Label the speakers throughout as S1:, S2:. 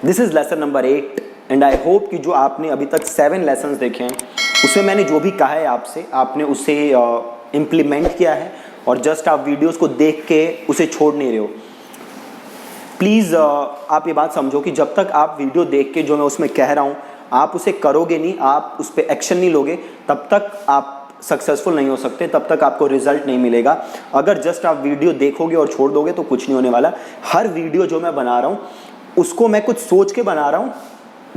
S1: This is lesson number 8 and I hope कि जो आपने अभी तक 7 लेसन्स देखे हैं उसमें मैंने जो भी कहा है आपसे, आपने उसे इम्प्लीमेंट किया है और जस्ट आप वीडियोस को देख के उसे छोड़ नहीं रहे हो। प्लीज़ आप ये बात समझो कि जब तक आप वीडियो देख के जो मैं उसमें कह रहा हूँ आप उसे करोगे नहीं, आप उस पर एक्शन नहीं लोगे, तब तक आप सक्सेसफुल नहीं हो सकते, तब तक आपको रिजल्ट नहीं मिलेगा। अगर जस्ट आप वीडियो देखोगे और छोड़ दोगे तो कुछ नहीं होने वाला। हर वीडियो जो मैं बना रहा हूँ उसको मैं कुछ सोच के बना रहा हूँ।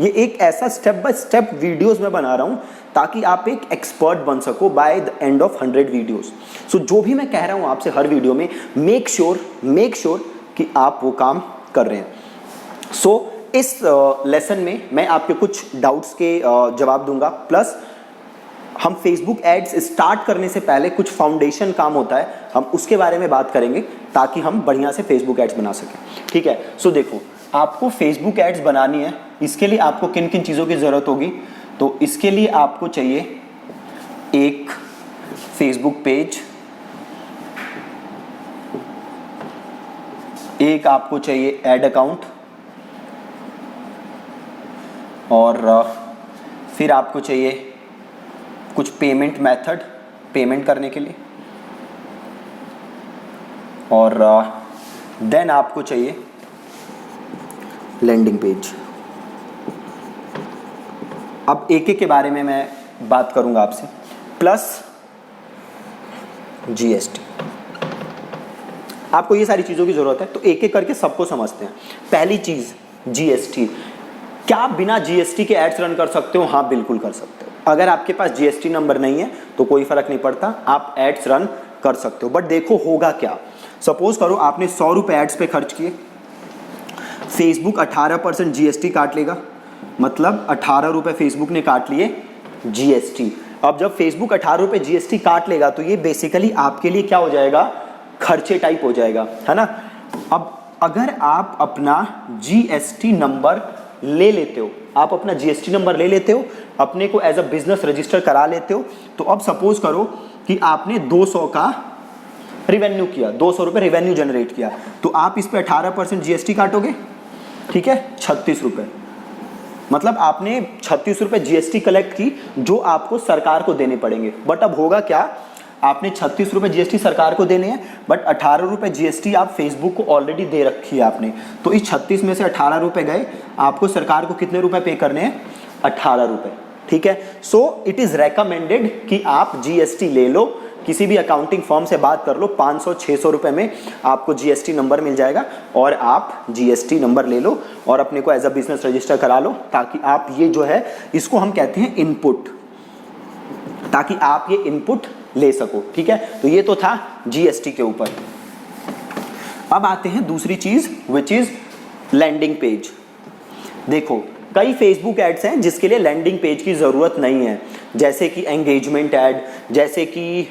S1: ये एक ऐसा स्टेप बाय स्टेप वीडियोस में बना रहा हूँ ताकि आप एक एक्सपर्ट बन सको by the end of 100 videos. So जो भी मैं कह रहा हूँ आपसे हर वीडियो में, मेक श्योर कि आप वो काम कर रहे हैं। सो इस लेसन में मैं आपके कुछ डाउट्स के जवाब दूंगा, प्लस हम फेसबुक एड्स स्टार्ट करने से पहले कुछ फाउंडेशन काम होता है, हम उसके बारे में बात करेंगे ताकि हम बढ़िया से फेसबुक एड्स बना सकें। ठीक है, सो देखो आपको फेसबुक एड्स बनानी है, इसके लिए आपको किन किन चीज़ों की ज़रूरत होगी। तो इसके लिए आपको चाहिए एक फेसबुक पेज, एक आपको चाहिए एड अकाउंट, और फिर आपको चाहिए कुछ पेमेंट मेथड पेमेंट करने के लिए, और देन आपको चाहिए लैंडिंग पेज। अब एक एक के बारे में मैं बात करूंगा आपसे, प्लस जीएसटी। आपको ये सारी चीज़ों की ज़रूरत है, तो एक एक करके सबको समझते हैं। पहली चीज़ जीएसटी। क्या आप बिना जीएसटी के एड्स रन कर सकते हो? हाँ, बिल्कुल कर सकते हो। अगर आपके पास जीएसटी नंबर नहीं है तो कोई फ़र्क नहीं पड़ता, आप एड्स रन कर सकते हो। बट देखो होगा क्या, सपोज करो आपने 100 रुपये एड्स पे खर्च किए, फेसबुक 18% जीएसटी काट लेगा, मतलब 18 रुपये फेसबुक ने काट लिए जीएसटी। अब जब फेसबुक 18 रुपये जीएसटी काट लेगा तो ये बेसिकली आपके लिए क्या हो जाएगा, खर्चे टाइप हो जाएगा, है ना। अब अगर आप अपना जीएसटी नंबर ले लेते हो, आप अपना जीएसटी नंबर ले लेते हो, अपने को एज अ बिजनेस रजिस्टर करा लेते हो, तो अब सपोज करो कि आपने 200 का रिवेन्यू किया, 200 रुपये रिवेन्यू जनरेट किया, तो आप इस पे 18% जीएसटी काटोगे, ठीक है, 36 रुपये। मतलब आपने 36 रुपये जीएसटी कलेक्ट की जो आपको सरकार को देने पड़ेंगे। बट अब होगा क्या, आपने 36 रुपये जीएसटी सरकार को देने हैं, बट 18 रुपये जीएसटी आप फेसबुक को ऑलरेडी दे रखी है आपने, तो इस 36 में से 18 रुपये गए, आपको सरकार को कितने रुपए पे करने हैं, 18 रुपये। ठीक है, सो इट इज़ रेकमेंडेड कि आप जीएसटी ले लो, किसी भी अकाउंटिंग फर्म से बात कर लो, 500-600 रुपये में आपको जीएसटी नंबर मिल जाएगा, और आप जीएसटी नंबर ले लो और अपने को एज अ बिजनेस रजिस्टर करा लो, ताकि आप ये जो है इसको हम कहते हैं इनपुट, ताकि आप ये इनपुट ले सको। ठीक है, तो ये तो था जीएसटी के ऊपर। अब आते हैं दूसरी चीज विच इज लैंडिंग पेज। देखो कई फेसबुक एड्स हैं जिसके लिए लैंडिंग पेज की ज़रूरत नहीं है, जैसे कि एंगेजमेंट ऐड, जैसे कि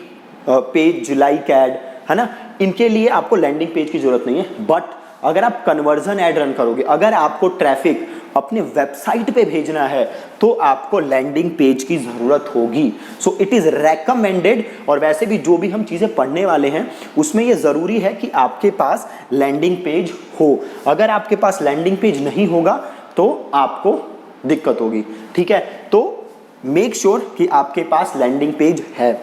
S1: पेज लाइक ऐड, है ना, इनके लिए आपको लैंडिंग पेज की ज़रूरत नहीं है। बट अगर आप कन्वर्जन ऐड रन करोगे, अगर आपको ट्रैफिक अपने वेबसाइट पे भेजना है, तो आपको लैंडिंग पेज की ज़रूरत होगी। सो इट इज़ रेकमेंडेड, और वैसे भी जो भी हम चीज़ें पढ़ने वाले हैं उसमें ये ज़रूरी है कि आपके पास लैंडिंग पेज हो। अगर आपके पास लैंडिंग पेज नहीं होगा तो आपको दिक्कत होगी। ठीक है, तो मेक श्योर कि आपके पास लैंडिंग पेज है।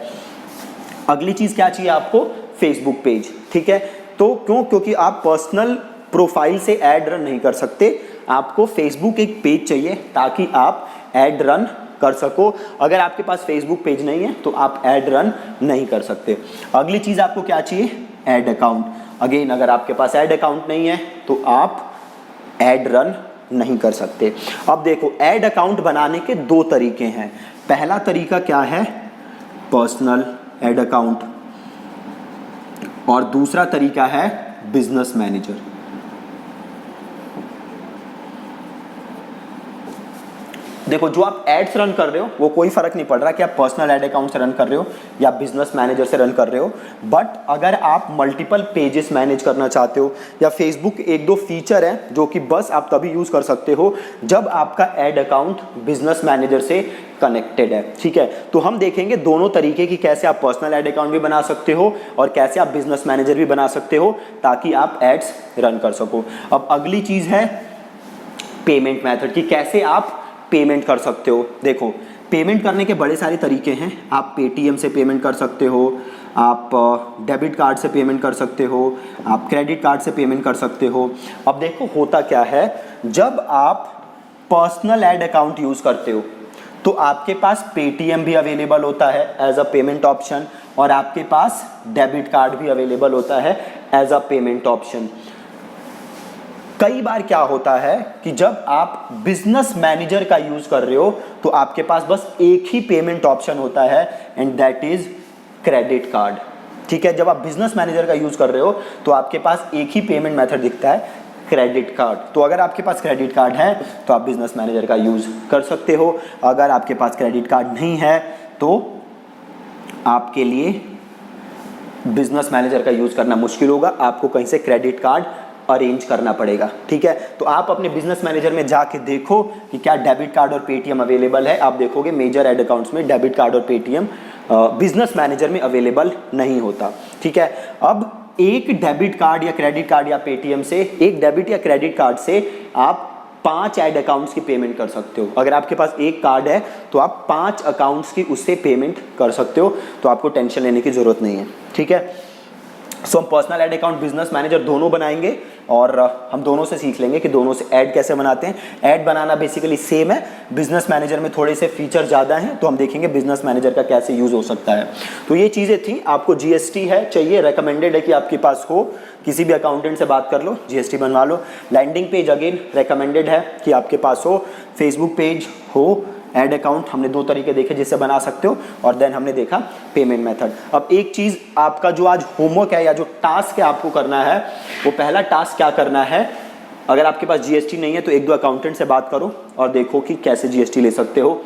S1: अगली चीज़ क्या चाहिए आपको, फेसबुक पेज। ठीक है, तो क्योंकि आप पर्सनल प्रोफाइल से ऐड रन नहीं कर सकते, आपको फेसबुक एक पेज चाहिए ताकि आप ऐड रन कर सको। अगर आपके पास फेसबुक पेज नहीं है तो आप ऐड रन नहीं कर सकते। अगली चीज़ आपको क्या चाहिए, ऐड अकाउंट। अगेन अगर आपके पास ऐड अकाउंट नहीं है तो आप ऐड रन नहीं कर सकते। अब देखो ऐड अकाउंट बनाने के 2 तरीके हैं। पहला तरीका क्या है, पर्सनल ऐड अकाउंट, और दूसरा तरीका है बिजनेस मैनेजर। देखो जो आप एड्स रन कर रहे हो वो कोई फर्क नहीं पड़ रहा कि आप पर्सनल ऐड अकाउंट से रन कर रहे हो या बिजनेस मैनेजर से रन कर रहे हो। बट अगर आप मल्टीपल पेजेस मैनेज करना चाहते हो, या फेसबुक 1-2 फीचर हैं जो कि बस आप तभी यूज कर सकते हो जब आपका ऐड अकाउंट बिजनेस मैनेजर से कनेक्टेड है। ठीक है, तो हम देखेंगे दोनों तरीके की, कैसे आप पर्सनल ऐड अकाउंट भी बना सकते हो और कैसे आप बिजनेस मैनेजर भी बना सकते हो ताकि आप एड्स रन कर सको। अब अगली चीज है पेमेंट मेथड की कैसे आप पेमेंट कर सकते हो। देखो पेमेंट करने के बड़े सारे तरीके हैं। आप पेटीएम से पेमेंट कर सकते हो, आप डेबिट कार्ड से पेमेंट कर सकते हो, आप क्रेडिट कार्ड से पेमेंट कर सकते हो। अब देखो होता क्या है, जब आप पर्सनल एड अकाउंट यूज़ करते हो तो आपके पास पेटीएम भी अवेलेबल होता है एज अ पेमेंट ऑप्शन, और आपके पास डेबिट कार्ड भी अवेलेबल होता है एज अ पेमेंट ऑप्शन। कई बार क्या होता है कि जब आप बिजनेस मैनेजर का यूज कर रहे हो तो आपके पास बस एक ही पेमेंट ऑप्शन होता है and that is credit card. ठीक है, जब आप बिजनेस मैनेजर का यूज कर रहे हो तो आपके पास एक ही पेमेंट मेथड दिखता है, क्रेडिट कार्ड। तो अगर आपके पास क्रेडिट कार्ड है तो आप बिजनेस मैनेजर का यूज कर सकते हो। अगर आपके पास क्रेडिट कार्ड नहीं है तो आपके लिए बिजनेस मैनेजर का यूज करना मुश्किल होगा, आपको कहीं से क्रेडिट कार्ड अरेंज करना पड़ेगा। ठीक है, तो आप अपने बिजनेस मैनेजर में जाके देखो कि क्या डेबिट कार्ड और पेटीएम अवेलेबल है। आप देखोगे मेजर एड अकाउंट्स में डेबिट कार्ड और पेटीएम बिजनेस मैनेजर में अवेलेबल नहीं होता। ठीक है, अब एक डेबिट कार्ड या क्रेडिट कार्ड या पेटीएम से, एक डेबिट या क्रेडिट कार्ड से आप 5 एड अकाउंट्स की पेमेंट कर सकते हो। अगर आपके पास एक कार्ड है तो आप 5 अकाउंट्स की उससे पेमेंट कर सकते हो, तो आपको टेंशन लेने की जरूरत नहीं है। ठीक है, सो हम personal add account, business manager दोनों बनाएंगे और हम दोनों से सीख लेंगे कि दोनों से ऐड कैसे बनाते हैं। ऐड बनाना बेसिकली सेम है, बिजनेस मैनेजर में थोड़े से फीचर ज़्यादा हैं, तो हम देखेंगे बिजनेस मैनेजर का कैसे यूज़ हो सकता है। तो ये चीज़ें थी। आपको जीएसटी है चाहिए, रेकमेंडेड है कि आपके पास हो, किसी भी अकाउंटेंट से बात कर लो, जीएसटी बनवा लो। लैंडिंग पेज अगेन रेकमेंडेड है कि आपके पास हो, फेसबुक पेज हो, एड अकाउंट हमने 2 तरीके देखे जिससे बना सकते हो, और देन हमने देखा पेमेंट मेथड। अब एक चीज़ आपका जो आज होमवर्क है या जो टास्क है आपको करना है, वो पहला टास्क क्या करना है, अगर आपके पास जीएसटी नहीं है तो 1-2 अकाउंटेंट से बात करो और देखो कि कैसे जीएसटी ले सकते हो।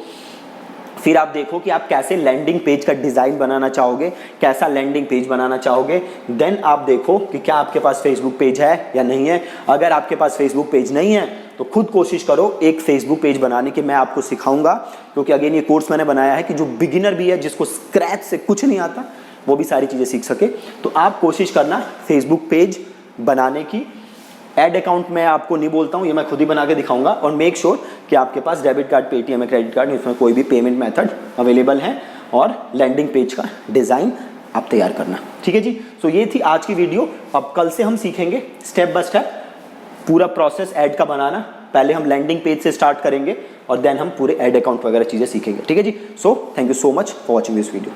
S1: फिर आप देखो कि आप कैसे लैंडिंग पेज का डिज़ाइन बनाना चाहोगे, कैसा लैंडिंग पेज बनाना चाहोगे। देन आप देखो कि क्या आपके पास फेसबुक पेज है या नहीं है। अगर आपके पास फेसबुक पेज नहीं है तो खुद कोशिश करो एक फेसबुक पेज बनाने की। मैं आपको सिखाऊंगा, क्योंकि अगेन ये कोर्स मैंने बनाया है कि जो बिगिनर भी है, जिसको स्क्रैच से कुछ नहीं आता, वो भी सारी चीज़ें सीख सके। तो आप कोशिश करना फेसबुक पेज बनाने की। एड अकाउंट मैं आपको नहीं बोलता हूँ, ये मैं खुद ही बना के दिखाऊंगा। और मेक श्योर कि आपके पास डेबिट कार्ड, पेटीएम है, क्रेडिट कार्ड, इसमें कोई भी पेमेंट मेथड अवेलेबल है, और लैंडिंग पेज का डिज़ाइन आप तैयार करना। ठीक है जी, सो ये थी आज की वीडियो। अब कल से हम सीखेंगे स्टेप बाय स्टेप पूरा प्रोसेस ऐड का बनाना। पहले हम लैंडिंग पेज से स्टार्ट करेंगे और देन हम पूरे ऐड अकाउंट वगैरह चीज़ें सीखेंगे। ठीक है जी, so thank you so much for watching this video.